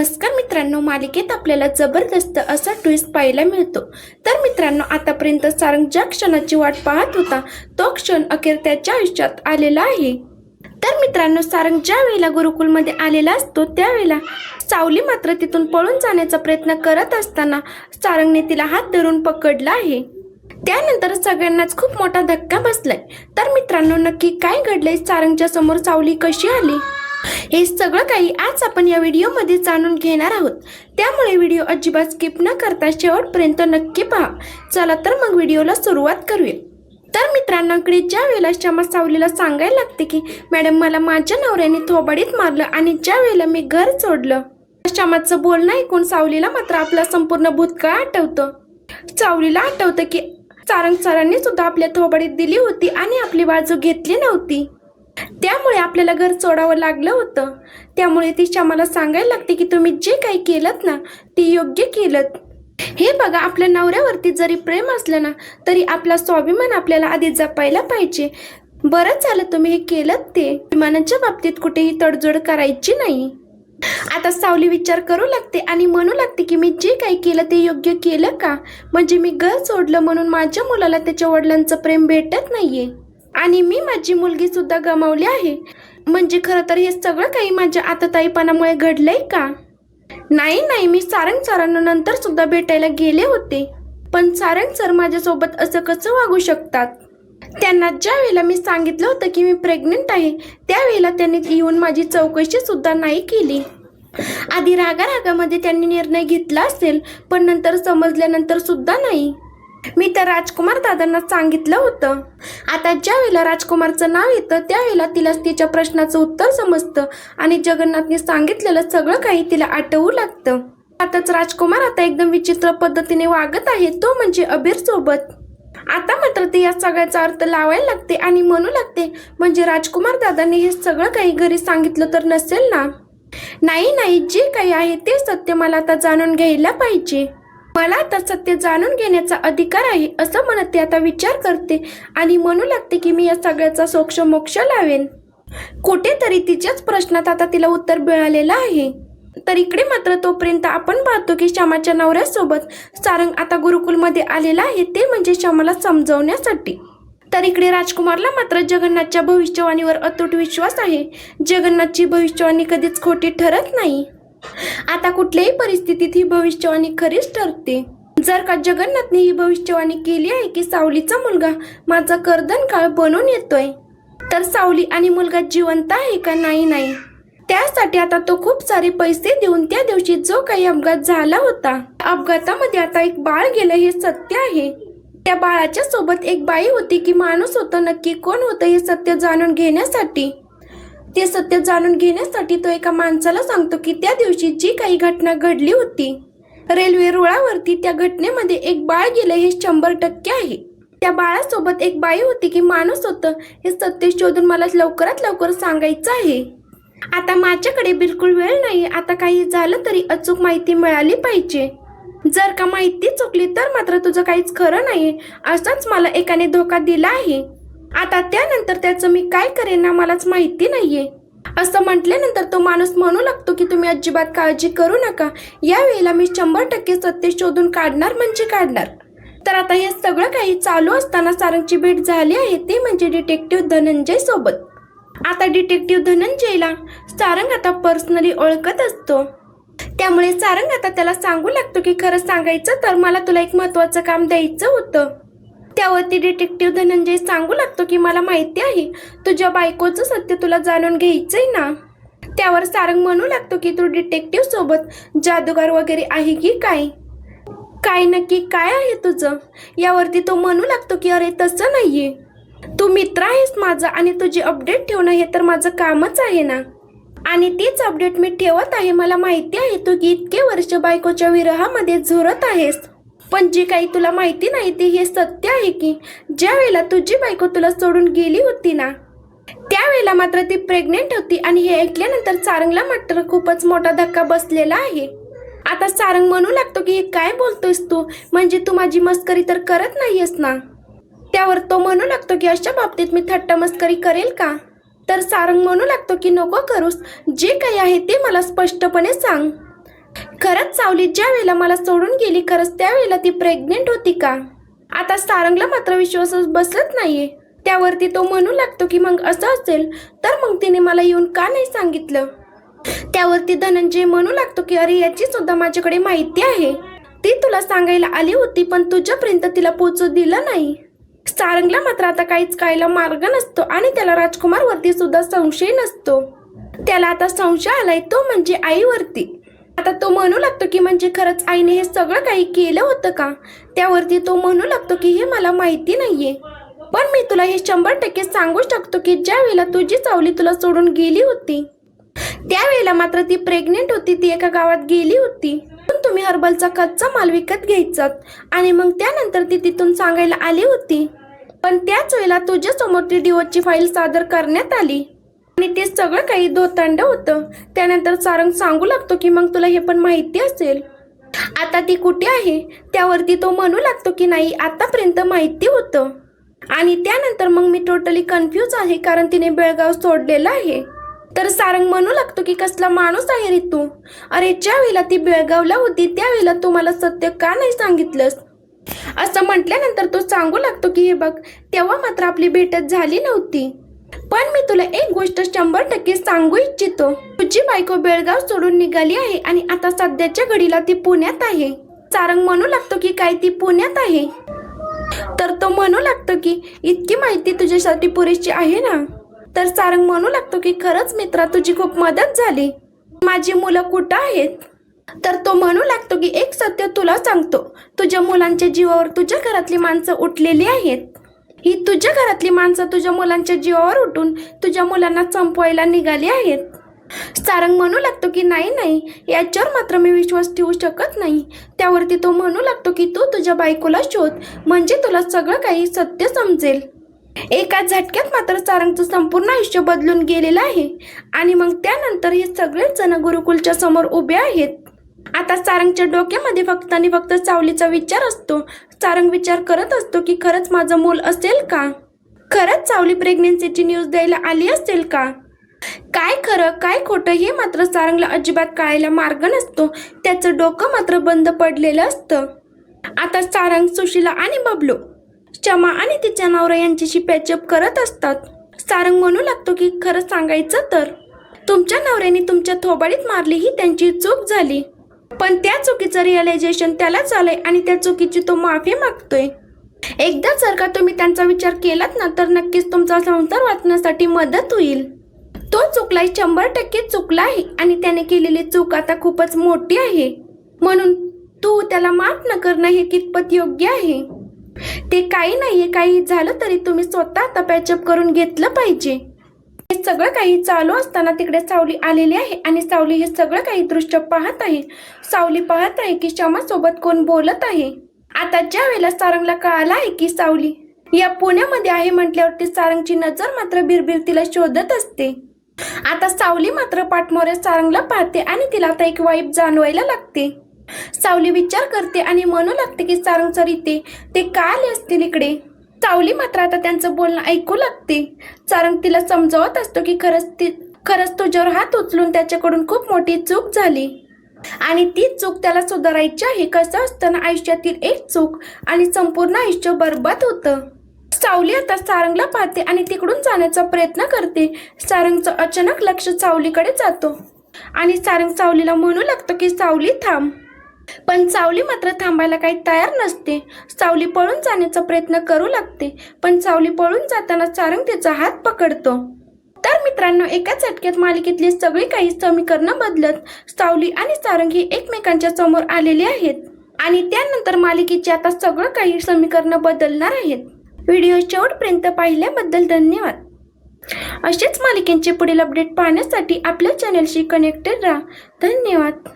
नमस्कार मित्रांनो, मालिकेत आपल्याला जबरदस्त असा ट्विस्ट पाहायला मिळतो। तर मित्रांनो, आतापर्यंत सारंग ज्या क्षणाची वाट पाहत होता तो क्षण अखेर त्याच्या आयुष्यात आलेला आहे। तर मित्रांनो, सारंग ज्या वेळेला गुरुकुलमध्ये आलेला असतो त्यावेळेला सावली मात्र तिथून पळून जाण्याचा प्रयत्न करत असताना सारंगने तिला हात धरून पकडला आहे। त्यानंतर सगळ्यांनाच खूप मोठा धक्का बसलाय। तर मित्रांनो, नक्की काय घडलंय, सारंगच्या समोर सावली कशी आली, हे सगळं काही आज आपण या व्हिडिओमध्ये जाणून घेणार आहोत। त्यामुळे व्हिडिओ अजिबात स्किप न करता शेवटपर्यंत नक्की पहा। चला तर मग व्हिडिओला सुरुवात करूया। तर मित्रांनो, इकडे ज्या वेळेला श्यामा सावलीला सांगायला लागते की मॅडम, मला माझ्या नवऱ्याने थोबाडीत मारलं आणि ज्या वेळेला मी घर सोडलं, श्यामाचं बोलणं ऐकून सावलीला मात्र आपला संपूर्ण भूतकाळ आठवतं। सावलीला आठवतं की सारंग सरांनी सुद्धा आपल्या थोबाडीत दिली होती आणि आपली बाजू घेतली नव्हती, त्यामुळे आपल्याला घर सोडावं लागलं होतं। त्यामुळे ती श्यामाला सांगायला लागते की तुम्ही जे काही केलंत ना ते योग्य केलंत। हे बघा, आपल्या नवऱ्यावरती जरी प्रेम असलं ना तरी आपला स्वाभिमान आपल्याला आधी जपायला पाहिजे। बरंच झालं तुम्ही हे केलंत, ते विमानाच्या बाबतीत कुठेही तडजोड करायची नाही। आता सावली विचार करू लागते आणि म्हणू लागते की मी जे काही केलं ते योग्य केलं का? म्हणजे मी घर सोडलं म्हणून माझ्या मुलाला त्याच्या वडिलांचं प्रेम भेटत नाहीये आणि मी माझी मुलगी सुद्धा गमावली आहे। म्हणजे खरं तर हे सगळं काही माझ्या आतताईपणामुळे घडलंय का? नाही, मी सारंग सरांना नंतर सुद्धा भेटायला गेले होते, पण सारंग सर माझ्यासोबत असं कसं वागू शकतात? त्यांना ज्या वेळेला मी सांगितलं होतं की मी प्रेग्नेंट आहे त्यावेळेला त्यांनी येऊन माझी चौकशी सुद्धा नाही केली। आधी रागारागामध्ये त्यांनी निर्णय घेतला असेल, पण नंतर समजल्यानंतर सुद्धा नाही। मी तर राजकुमार दादांना सांगितलं होतं। आता ज्या वेळेला राजकुमारचं नाव येतं त्यावेळेला तिला तिच्या प्रश्नाचं उत्तर समजतं आणि जगन्नाथने सांगितलेलं सगळं काही तिला आठवू लागतं। आताच राजकुमार आता एकदम विचित्र पद्धतीने वागत आहे, तो म्हणजे अबीर सोबत। आता मात्र ते या सगळ्याचा अर्थ लावायला लागते आणि म्हणू लागते म्हणजे राजकुमार दादांनी हे सगळं काही घरी सांगितलं तर नसेल ना? नाही, जे काही आहे ते सत्य मला आता जाणून घ्यायला पाहिजे। मला आता सत्य जाणून घेण्याचा अधिकार आहे असं म्हणत ते आता विचार करते आणि म्हणू लागते की मी या सगळ्याचा सोक्ष लावेन। कुठेतरी तिच्याच प्रश्नात आता तिला उत्तर मिळालेलं आहे। तर इकडे मात्र तोपर्यंत आपण पाहतो की श्यामाच्या नवऱ्यासोबत सारंग आता गुरुकुलमध्ये आलेला आहे, ते म्हणजे श्यामाला समजवण्यासाठी। तर इकडे राजकुमारला मात्र जगन्नाथच्या भविष्यवाणीवर अतूट विश्वास आहे। जगन्नाथची भविष्यवाणी कधीच खोटी ठरत नाही। आता कुठल्याही परिस्थितीत ही भविष्यवाणी खरीच ठरते। जर का जगन्नाथने ही भविष्यवाणी केली आहे की सावलीचा मुलगा माझा कर्दन काळ बनून येतोय, तर सावली आणि मुलगा जिवंत आहे का? नाही, त्यासाठी आता तो खूप सारे पैसे देऊन त्या दिवशी जो काही अपघात झाला होता, अपघातामध्ये आता एक बाळ गेलं हे सत्य आहे। त्या बाळाच्या सोबत एक बाई होती की माणूस होतं, नक्की कोण होतं हे सत्य जाणून घेण्यासाठी। ते सत्य जाणून घेण्यासाठी तो एका माणसाला सांगतो की त्या दिवशी जी काही घटना घडली होती रेल्वे रुळावरती, त्या घटनेमध्ये एक बाळ गेलं हे 100% आहे। त्या बाळासोबत एक बाई होती की माणूस होतं, हे सत्य शोधून मला लवकरात लवकर सांगायचं आहे। आता माझ्याकडे बिलकुल वेळ नाही, आता काही झालं तरी अचूक माहिती मिळाली पाहिजे। जर का माहिती चुकली तर मात्र तुझं काहीच खरं नाही, असाच मला एकाने धोका दिला आहे। आता त्यानंतर त्याचं मी काय करेन ना मलाच माहिती नाहीये। असं म्हटल्यानंतर तो माणूस म्हणू लागतो की तुम्ही अजिबात काळजी करू नका, या वेळेला मी 100% सत्य शोधून काढणार म्हणजे काढणार। तर आता हे सगळं काही चालू असताना सारंगची भेट झाली आहे, ते म्हणजे डिटेक्टिव्ह धनंजय सोबत। आता डिटेक्टिव्ह धनंजयला सारंग आता पर्सनली ओळखत असतो, त्यामुळे सारंग आता त्याला सांगू लागतो की खरं सांगायचं तर मला तुला एक महत्त्वाचं काम द्यायचं होतं। त्यावरती डिटेक्टिव्ह धनंजय सांगू लागतो की मला माहिती आहे तुझ्या बायकोचं सत्य तुला जाणून घ्यायचंय ना? त्यावर सारंग म्हणू लागतो की तू डिटेक्टिव्ह सोबत जादूगार वगैरे आहे की काय? नक्की काय आहे तुझं? यावरती तो म्हणू लागतो की अरे तसं नाहीये, तू मित्र आहेस माझा आणि तुझी अपडेट ठेवणं हे तर माझं कामच आहे ना, आणि तीच अपडेट मी ठेवत आहे। मला माहिती आहे तू की इतके वर्ष बायकोच्या विरहामध्ये झुरत आहेस, पण जे काही तुला माहिती नाही ते हे सत्य आहे की ज्या वेळेला तुझी बायको तुला सोडून गेली होती ना त्यावेळेला मात्र ती प्रेग्नेंट होती। आणि हे ऐकल्यानंतर सारंगला मात्र खूपच मोठा धक्का बसलेला आहे। आता सारंग म्हणू लागतो की हे काय बोलतोयस तू, म्हणजे तू माझी मस्करी तर करत नाहीयेस ना? त्यावर तो म्हणू लागतो की अशा बाबतीत मी थट्टा मस्करी करेल का? तर सारंग म्हणू लागतो की नको करूस, जे काही आहे ते मला स्पष्टपणे सांग। खरंच सावली ज्या वेळेला मला सोडून गेली खरंच त्यावेळेला ती प्रेग्नेंट होती का? आता सारंगला मात्र विश्वासच बसत नाहीये. त्यावरती तो म्हणू लागतो की मग असं असेल तर मग तिने मला येऊन का नाही सांगितलं? त्यावरती धनंजय म्हणू लागतो की अरे याची सुद्धा माझ्याकडे माहिती आहे. ती तुला सांगायला आली होती पण तुझ्यापर्यंत तिला पोहोचू दिलं नाही. सारंगला मात्र आता काहीच कळायला मार्ग नसतो आणि त्याला राजकुमार वरती सुद्धा संशय नसतो. त्याला आता संशय आलाय तो म्हणजे आईवरती. आता तो म्हणू लागतो की म्हणजे खरंच आईने हे सगळं काही केलं होतं का? त्यावरती तो म्हणू लागतो की हे मला माहिती नाहीये, पण मी तुला हे 100% सांगू शकतो की ज्या वेळेला तुझी सावली तुला सोडून गेली होती त्यावेळेला मात्र ती प्रेग्नेंट होती. ती एका गावात गेली होती. तुम्ही हर्बलचा कच्चा माल विकत घ्यायचात आणि मग त्यानंतर ती तिथून सांगायला आली होती, पण त्याच वेळेला तुझ्या समोर ती डिवोर्सची फाईल सादर करण्यात आली आणि ते सगळं काही दोतांड होतं. त्यानंतर सारंग सांगू लागतो की मग तुला हे पण माहिती असेल. आता ती कुठे आहे? त्यावरती तो म्हणू लागतो की नाही आतापर्यंत माहिती होतं आणि त्यानंतर मग मी टोटली कन्फ्यूज आहे कारण तिने बेळगाव सोडलेलं आहे. तर सारंग म्हणू लागतो की कसला माणूस आहे रे तू? अरे ज्या वेळेला ती बेळगावला होती त्यावेळेला तू मला सत्य का नाही सांगितलंस? असं म्हटल्यानंतर तो सांगू लागतो की हे बघ तेव्हा मात्र आपली भेटच झाली नव्हती, पण मी तुला एक गोष्ट 100% सांगू इच्छितो. तुझी बायको बेळगाव सोडून निघाली आहे आणि आता सध्याच्या घडीला ती पुण्यात आहे. सारंग म्हणू लागतो की काय ती पुण्यात आहे? तर तो म्हणू लागतो की इतकी माहिती तुझ्यासाठी पुरेशी आहे ना? तर सारंग म्हणू लागतो की खरंच मित्रा तुझी खूप मदत झाली. माझी मुलं कुठं आहेत? तर तो म्हणू लागतो की एक सत्य तुला सांगतो, तुझ्या मुलांच्या जीवावर तुझ्या घरातली माणसं उठलेली आहेत. ही तुझ्या घरातली माणसं तुझ्या मुलांच्या जीवावर उठून तुझ्या मुलांना संपवायला निघाली आहेत. सारंग म्हणू लागतो की नाही याच्यावर मात्र मी विश्वास ठेवू शकत नाही. त्यावरती तो म्हणू लागतो की तू तुझ्या बायकोला शोध म्हणजे तुला सगळं काही सत्य समजेल. एका झटक्यात मात्र सारंगचं संपूर्ण आयुष्य बदलून गेलेलं आहे आणि मग त्यानंतर हे सगळेच जण गुरुकुलच्या समोर उभे आहेत. आता सारंगच्या डोक्यामध्ये फक्त आणि फक्त सावलीचा विचार असतो. सारंग विचार करत असतो की खरंच माझं मूल असेल का? खरंच सावली प्रेग्नेन्सीची न्यूज द्यायला आली असेल का? काय खरं काय खोटं हे मात्र सारंगला अजिबात कळायला मार्ग नसतो. त्याचं डोकं मात्र बंद पडलेलं असतं. आता सारंग, सुशीला आणि बबलू क्षमा आणि तिच्या नवरा यांच्याशी पॅचअप करत असतात. सारंग म्हणू लागतो की खरं सांगायचं तर तुमच्या नवऱ्याने तुमच्या थोबाडीत मारली ही त्यांची चूक झाली, पण त्या चुकीचं रिअलायझेशन त्याला झालंय आणि त्या चुकीची तो माफी मागतोय. एकदा जर का तुम्ही त्यांचा विचार केलात ना तर नक्कीच तुमचा संसार वाचण्यासाठी मदत होईल. तो चुकलाय 100% चुकला आहे आणि त्याने केलेली चूक आता खूपच मोठी आहे, म्हणून तू त्याला माफ न करणं हे कितपत योग्य आहे? ते काही नाहीये, काही झालं तरी तुम्ही स्वतः आता पॅचअप करून घेतलं पाहिजे. हे सगळं काही चालू असताना तिकडे सावली आलेली आहे आणि सावली हे सगळं काही दृश्य पाहत आहे. सावली पाहत आहे की क्षमासोबत कोण बोलत आहे. आता ज्या वेळेला सारंगला कळालं आहे की सावली या पुण्यामध्ये आहे म्हटल्यावरती सारंगची नजर मात्र बिरबिर तिला शोधत असते. आता सावली मात्र पाठमोऱ्या सारंगला पाहते आणि तिला आता एक वाईब जाणवायला लागते. सावली विचार करते आणि म्हणू लागते की सारंग सर इथे ते का आले असतील इकडे. सावली मात्र आता त्यांचं बोलणं ऐकू लागते. सारंग तिला समजावत असतो की खरंच तुझ्यावर हात उचलून त्याच्याकडून खूप मोठी चूक झाली आणि ती चूक त्याला सुधारायची आहे. कसं असतं ना, आयुष्यातील एक चूक आणि संपूर्ण आयुष्य बरबाद होतं. सावली आता सारंगला पाहते आणि तिकडून जाण्याचा प्रयत्न करते. सारंगचं अचानक लक्ष सावलीकडे जातो आणि सारंग सावलीला म्हणू लागतो की सावली थांब, पण सावली मात्र थांबायला काही तयार नसते. सावली पळून जाण्याचा प्रयत्न करू लागते, पण सावली पळून जाताना सारंग तिचा हात पकडतो. तर मित्रांनो, एका झटक्यात मालिकेतली सगळी काही समीकरणं बदलत सावली आणि सारंग ही एकमेकांच्या समोर आलेली आहेत आणि त्यानंतर मालिकेची आता सगळं काही समीकरणं बदलणार आहेत. व्हिडिओ शेवटपर्यंत पाहिल्याबद्दल धन्यवाद. असेच मालिकेचे पुढील अपडेट पाहण्यासाठी आपल्या चॅनलशी कनेक्टेड राहा. धन्यवाद.